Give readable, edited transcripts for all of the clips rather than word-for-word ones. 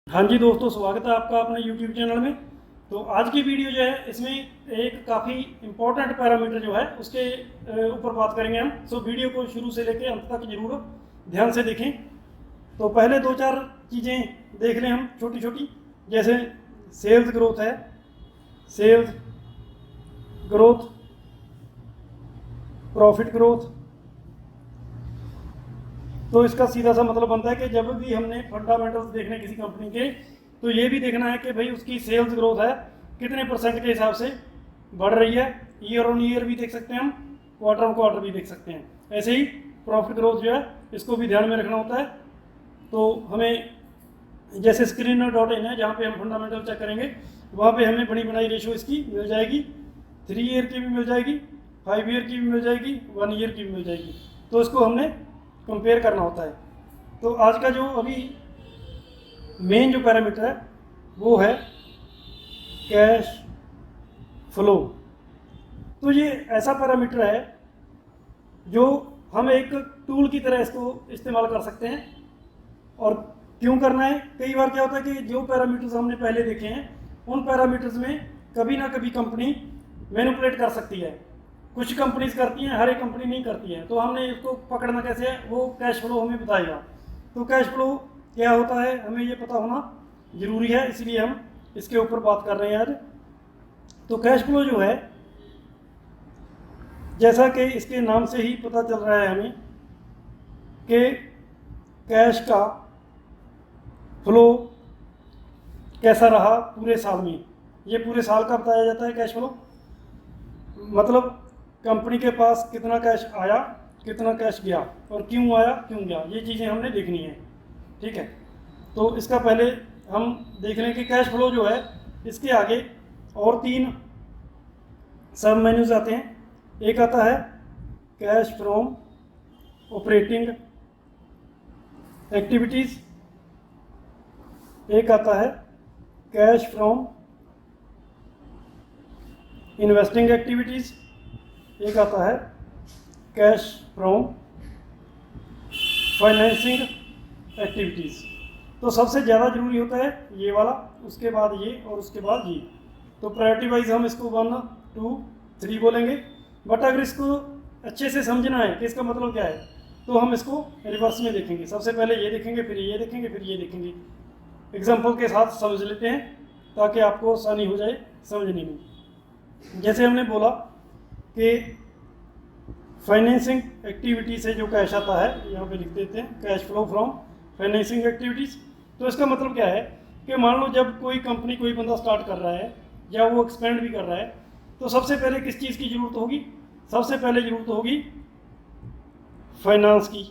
हाँ जी दोस्तों, स्वागत है आपका अपने YouTube चैनल में। तो आज की वीडियो जो है इसमें एक काफ़ी इम्पोर्टेंट पैरामीटर जो है उसके ऊपर बात करेंगे हम। सो वीडियो को शुरू से लेकर अंत तक जरूर ध्यान से देखें। तो पहले दो चार चीज़ें देख लें हम छोटी छोटी, जैसे सेल्स ग्रोथ है, सेल्स ग्रोथ, प्रॉफिट ग्रोथ। तो इसका सीधा सा मतलब बनता है कि जब भी हमने फंडामेंटल्स देखने किसी कंपनी के, तो ये भी देखना है कि भाई उसकी सेल्स ग्रोथ है कितने परसेंट के हिसाब से बढ़ रही है। ईयर ऑन ईयर भी देख सकते हैं हम, क्वार्टर ऑन क्वार्टर भी देख सकते हैं। ऐसे ही प्रॉफिट ग्रोथ जो है इसको भी ध्यान में रखना होता है। तो हमें जैसे स्क्रीनर डॉट इन है जहाँ पे हम फंडामेंटल चेक करेंगे, वहाँ पे हमें बड़ी बनाई रेशो इसकी मिल जाएगी। 3 ईयर की भी मिल जाएगी, 5 ईयर की भी मिल जाएगी, 1 ईयर की भी मिल जाएगी। तो इसको हमने कंपेयर करना होता है। तो आज का जो अभी मेन जो पैरामीटर है वो है कैश फ्लो। तो ये ऐसा पैरामीटर है जो हम एक टूल की तरह इसको इस्तेमाल कर सकते हैं। और क्यों करना है, कई बार क्या होता है कि जो पैरामीटर्स हमने पहले देखे हैं उन पैरामीटर्स में कभी ना कभी कंपनी मैनिपुलेट कर सकती है। कुछ कंपनीज करती हैं, हर एक कंपनी नहीं करती है। तो हमने इसको पकड़ना कैसे है, वो कैश फ्लो हमें बताएगा। तो कैश फ्लो क्या होता है हमें ये पता होना ज़रूरी है, इसलिए हम इसके ऊपर बात कर रहे हैं आज। तो कैश फ्लो जो है, जैसा कि इसके नाम से ही पता चल रहा है हमें कि कैश का फ्लो कैसा रहा पूरे साल में। ये पूरे साल का बताया जाता है कैश फ्लो, मतलब कंपनी के पास कितना कैश आया, कितना कैश गया और क्यों आया क्यों गया, ये चीज़ें हमने देखनी है। ठीक है, तो इसका पहले हम देख लें कि कैश फ्लो जो है इसके आगे और 3 सब मेन्यूज आते हैं। एक आता है कैश फ्रॉम ऑपरेटिंग एक्टिविटीज़, एक आता है कैश फ्रॉम इन्वेस्टिंग एक्टिविटीज़, एक आता है कैश फ्रॉम फाइनेंसिंग एक्टिविटीज़। तो सबसे ज़्यादा जरूरी होता है ये वाला, उसके बाद ये और उसके बाद ये। तो प्रायोरिटी वाइज हम इसको 1, 2, 3 बोलेंगे। बट अगर इसको अच्छे से समझना है कि इसका मतलब क्या है, तो हम इसको रिवर्स में देखेंगे। सबसे पहले ये देखेंगे, फिर ये देखेंगे, फिर ये देखेंगे। एग्जाम्पल के साथ समझ लेते हैं ताकि आपको आसानी हो जाए समझने में। जैसे हमने बोला कि फाइनेंसिंग एक्टिविटी से जो कैश आता है, यहाँ पे लिख देते हैं cash flow from financing activities. तो इसका मतलब क्या है कि मान लो जब कोई कंपनी, कोई बंदा स्टार्ट कर रहा है या वो एक्सपेंड भी कर रहा है, तो सबसे पहले किस चीज़ की ज़रूरत होगी, सबसे पहले ज़रूरत होगी फाइनेंस की।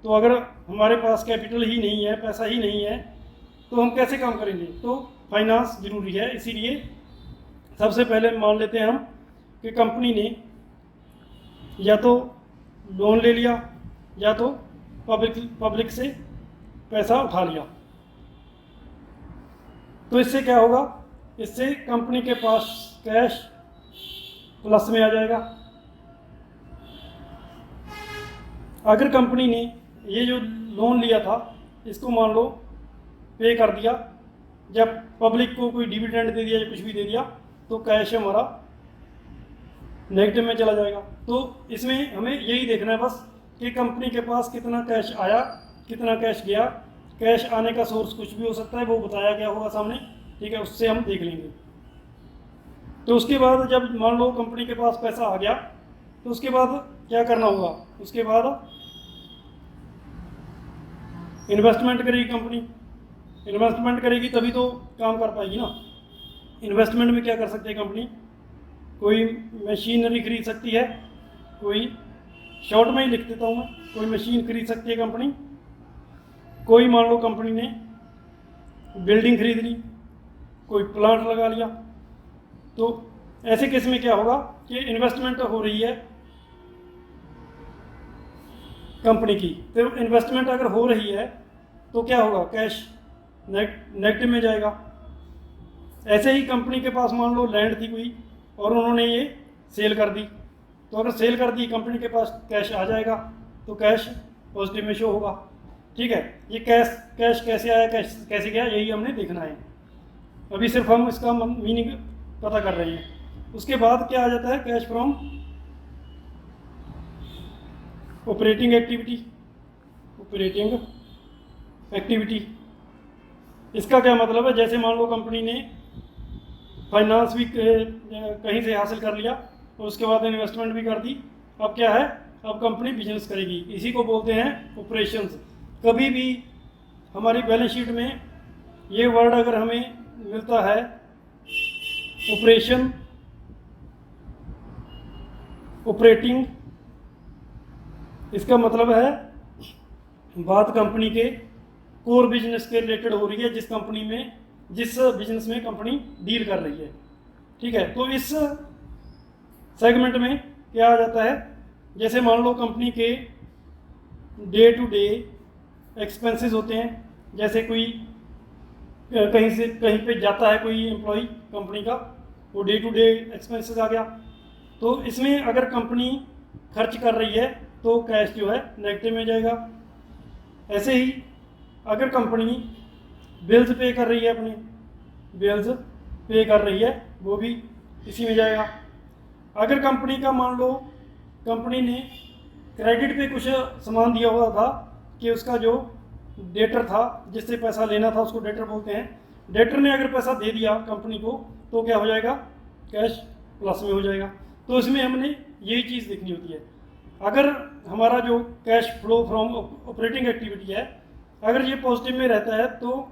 तो अगर हमारे पास कैपिटल ही नहीं है, पैसा ही नहीं है, तो हम कैसे काम करेंगे। तो फाइनेंस ज़रूरी है। इसीलिए सबसे पहले मान लेते हैं हम कि कंपनी ने या तो लोन ले लिया या तो पब्लिक से पैसा उठा लिया। तो इससे क्या होगा, इससे कंपनी के पास कैश प्लस में आ जाएगा। अगर कंपनी ने ये जो लोन लिया था इसको मान लो पे कर दिया, जब पब्लिक को कोई डिविडेंड दे दिया या कुछ भी दे दिया, तो कैश हमारा नेगेटिव में चला जाएगा। तो इसमें हमें यही देखना है बस कि कंपनी के पास कितना कैश आया, कितना कैश गया। कैश आने का सोर्स कुछ भी हो सकता है, वो बताया गया होगा सामने। ठीक है, उससे हम देख लेंगे। तो उसके बाद जब मान लो कंपनी के पास पैसा आ गया, तो उसके बाद क्या करना होगा, उसके बाद इन्वेस्टमेंट करेगी कंपनी। इन्वेस्टमेंट करेगी तभी तो काम कर पाएगी ना। इन्वेस्टमेंट में क्या कर सकते हैं कंपनी, कोई मशीनरी खरीद सकती है, कोई शॉर्ट में ही लिख देता हूँ मैं, कोई मशीन खरीद सकती है कंपनी, कोई मान लो कंपनी ने बिल्डिंग खरीद ली, कोई प्लांट लगा लिया। तो ऐसे केस में क्या होगा कि इन्वेस्टमेंट हो रही है कंपनी की। तो इन्वेस्टमेंट अगर हो रही है तो क्या होगा, कैश नेगेटिव में जाएगा। ऐसे ही कंपनी के पास मान लो लैंड थी कोई और उन्होंने ये सेल कर दी, तो अगर सेल कर दी कंपनी के पास कैश आ जाएगा, तो कैश पॉजिटिव में शो होगा। ठीक है, ये कैश कैश कैसे आया, कैश कैसे गया, यही हमने देखना है। अभी सिर्फ हम इसका मीनिंग पता कर रहे हैं। उसके बाद क्या आ जाता है, cash from operating activity. Operating activity इसका क्या मतलब है, जैसे मान लो कंपनी ने फाइनेंस भी कहीं से हासिल कर लिया और उसके बाद इन्वेस्टमेंट भी कर दी, अब क्या है, अब कंपनी बिजनेस करेगी, इसी को बोलते हैं ऑपरेशंस। कभी भी हमारी बैलेंस शीट में ये वर्ड अगर हमें मिलता है ऑपरेशन, ऑपरेटिंग, इसका मतलब है बात कंपनी के कोर बिजनेस के रिलेटेड हो रही है, जिस कंपनी में, जिस बिजनेस में कंपनी डील कर रही है। ठीक है, तो इस सेगमेंट में क्या आ जाता है, जैसे मान लो कंपनी के डे टू डे एक्सपेंसेस होते हैं, जैसे कोई कहीं से कहीं पे जाता है कोई एम्प्लॉय कंपनी का, वो डे टू डे एक्सपेंसेस आ गया। तो इसमें अगर कंपनी खर्च कर रही है तो कैश जो है नेगेटिव में जाएगा। ऐसे ही अगर कंपनी बिल्स पे कर रही है, अपनी बिल्स पे कर रही है, वो भी इसी में जाएगा। अगर कंपनी का मान लो कंपनी ने क्रेडिट पे कुछ सामान दिया हुआ था कि उसका जो डेटर था जिससे पैसा लेना था उसको डेटर बोलते हैं, डेटर ने अगर पैसा दे दिया कंपनी को तो क्या हो जाएगा, कैश प्लस में हो जाएगा। तो इसमें हमने यही चीज़ देखनी होती है। अगर हमारा जो cash flow from operating activity है, अगर ये पॉजिटिव में रहता है तो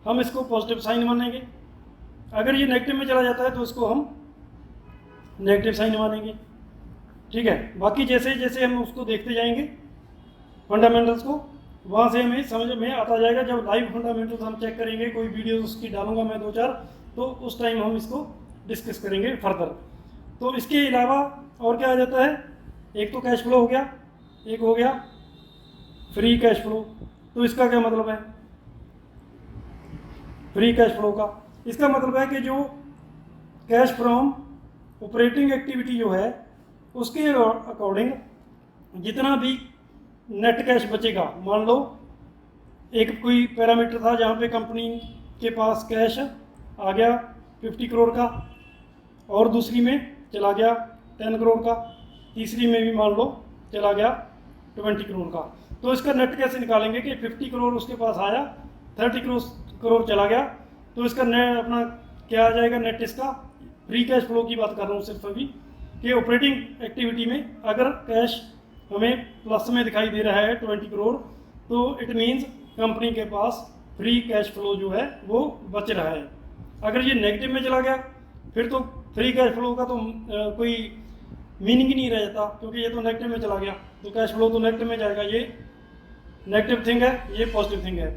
हम इसको पॉजिटिव साइन मानेंगे, अगर ये नेगेटिव में चला जाता है तो इसको हम नेगेटिव साइन मानेंगे। ठीक है, बाकी जैसे जैसे हम उसको देखते जाएंगे फंडामेंटल्स को, वहाँ से हमें समझ में आता जाएगा। जब लाइव फंडामेंटल्स हम चेक करेंगे, कोई वीडियो उसकी डालूंगा मैं 2-4, तो उस टाइम हम इसको डिस्कस करेंगे फर्दर। तो इसके अलावा और क्या आ जाता है, एक तो कैश फ्लो हो गया, एक हो गया फ्री कैश फ्लो। तो इसका क्या मतलब है फ्री कैश फ्लो का, इसका मतलब है कि जो कैश फ्रॉम ऑपरेटिंग एक्टिविटी जो है उसके अकॉर्डिंग जितना भी नेट कैश बचेगा, मान लो एक कोई पैरामीटर था जहाँ पे कंपनी के पास कैश आ गया 50 करोड़ का, और दूसरी में चला गया 10 करोड़ का, तीसरी में भी मान लो चला गया 20 करोड़ का। तो इसका नेट कैसे निकालेंगे कि 50 करोड़ उसके पास आया, 30 करोड़ चला गया, तो इसका नेट अपना क्या आ जाएगा, नेट इसका फ्री कैश फ्लो की बात कर रहा हूँ सिर्फ अभी, कि ऑपरेटिंग एक्टिविटी में अगर कैश हमें प्लस में दिखाई दे रहा है 20 करोड़, तो इट मीन्स कंपनी के पास फ्री कैश फ्लो जो है वो बच रहा है। अगर ये नेगेटिव में चला गया फिर तो फ्री कैश फ्लो का तो कोई मीनिंग ही नहीं रह जाता, क्योंकि ये तो नेगेटिव में चला गया, तो कैश फ्लो तो नेगेटिव में जाएगा। ये नेगेटिव थिंग है, ये पॉजिटिव थिंग है।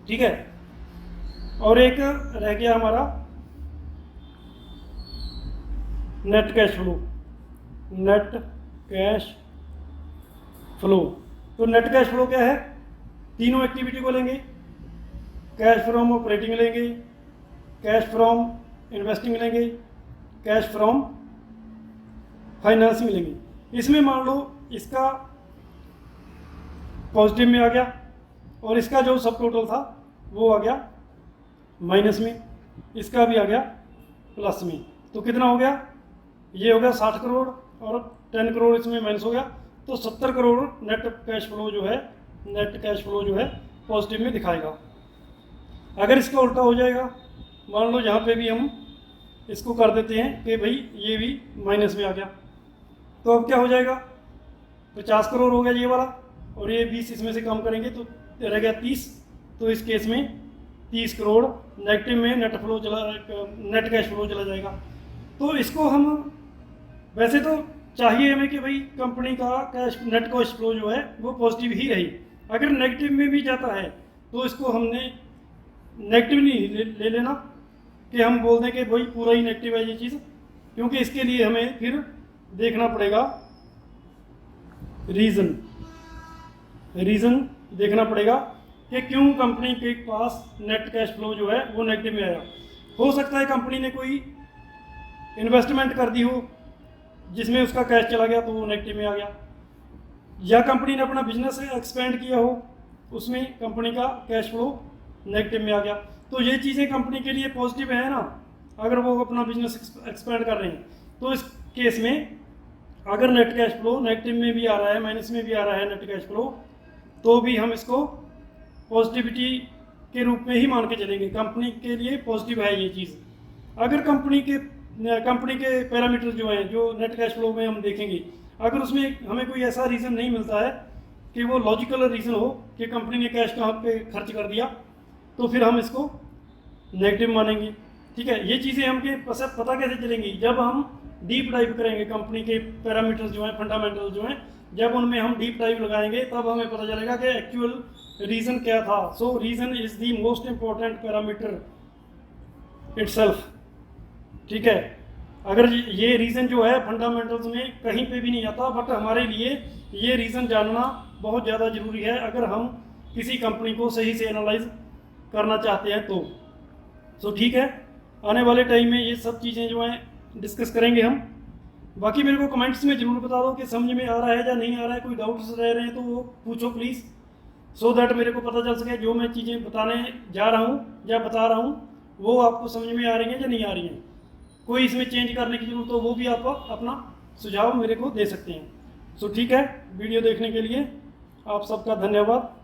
ठीक है, और एक रह गया हमारा net cash flow. Net cash flow, तो नेट कैश फ्लो क्या है, तीनों एक्टिविटी को लेंगे, कैश फ्रॉम ऑपरेटिंग लेंगे, कैश फ्रॉम इन्वेस्टिंग लेंगे, कैश फ्रॉम फाइनेंसिंग लेंगे। इसमें मान लो इसका पॉजिटिव में आ गया और इसका जो सब टोटल था वो आ गया माइनस में, इसका भी आ गया प्लस में, तो कितना हो गया, ये हो गया 60 करोड़ और 10 करोड़ इसमें माइनस हो गया, तो 70 करोड़ नेट कैश फ्लो जो है, नेट कैश फ्लो जो है पॉजिटिव में दिखाएगा। अगर इसका उल्टा हो जाएगा, मान लो यहाँ पे भी हम इसको कर देते हैं कि भाई ये भी माइनस में आ गया, तो अब क्या हो जाएगा, 50 करोड़ हो गया ये वाला, और ये 20 इसमें से कम करेंगे तो रह गया 30, तो इस केस में 30 करोड़ नेगेटिव में नेट फ्लो चला, नेट कैश फ्लो चला जाएगा। तो इसको हम वैसे तो चाहिए हमें कि भाई कंपनी का कैश नेट कैश फ्लो जो है वो पॉजिटिव ही रही, अगर नेगेटिव में भी जाता है तो इसको हमने नेगेटिव नहीं ले लेना कि हम बोल दें कि भाई पूरा ही नेगेटिव है ये चीज़, क्योंकि इसके लिए हमें फिर देखना पड़ेगा रीज़न देखना पड़ेगा कि क्यों कंपनी के पास नेट कैश फ्लो जो है वो नेगेटिव में आया। हो सकता है कंपनी ने कोई इन्वेस्टमेंट कर दी हो जिसमें उसका कैश चला गया तो वो नेगेटिव में आ गया, या कंपनी ने अपना बिजनेस एक्सपेंड किया हो उसमें कंपनी का कैश फ्लो नेगेटिव में आ गया। तो ये चीज़ें कंपनी के लिए पॉजिटिव है ना, अगर वो अपना बिजनेस एक्सपेंड कर रहे हैं। तो इस केस में अगर नेट कैश फ्लो नेगेटिव में भी आ रहा है, माइनस में भी आ रहा है नेट कैश फ्लो, तो भी हम इसको पॉजिटिविटी के रूप में ही मान के चलेंगे। कंपनी के लिए पॉजिटिव है ये चीज़। अगर कंपनी के पैरामीटर जो हैं, जो नेट कैश फ्लो में हम देखेंगे, अगर उसमें हमें कोई ऐसा रीज़न नहीं मिलता है कि वो लॉजिकल रीज़न हो कि कंपनी ने कैश कहाँ पे खर्च कर दिया, तो फिर हम इसको नेगेटिव मानेंगे। ठीक है, ये चीज़ें हमके पता कैसे चलेंगी, जब हम डीप डाइव करेंगे कंपनी के पैरामीटर्स जो हैं, फंडामेंटल जो हैं, जब उनमें हम डीप डाइव लगाएंगे तब हमें पता चलेगा कि एक्चुअल रीज़न क्या था। सो reason is the most important parameter itself. ठीक है, अगर ये रीज़न जो है फंडामेंटल्स में कहीं पे भी नहीं आता, बट हमारे लिए ये रीज़न जानना बहुत ज़्यादा ज़रूरी है अगर हम किसी कंपनी को सही से एनालाइज करना चाहते हैं तो। सो ठीक है, आने वाले टाइम में ये सब चीज़ें जो हैं डिस्कस करेंगे हम। बाकी मेरे को कमेंट्स में ज़रूर बता दो कि समझ में आ रहा है या नहीं आ रहा है, कोई डाउट्स रह रहे हैं तो वो पूछो प्लीज़, सो दैट मेरे को पता चल सके जो मैं चीज़ें बताने जा रहा हूँ या बता रहा हूँ वो आपको समझ में आ रही हैं या नहीं आ रही हैं। कोई इसमें चेंज करने की जरूरत हो वो भी आप अपना सुझाव मेरे को दे सकते हैं। सो ठीक है, वीडियो देखने के लिए आप सबका धन्यवाद।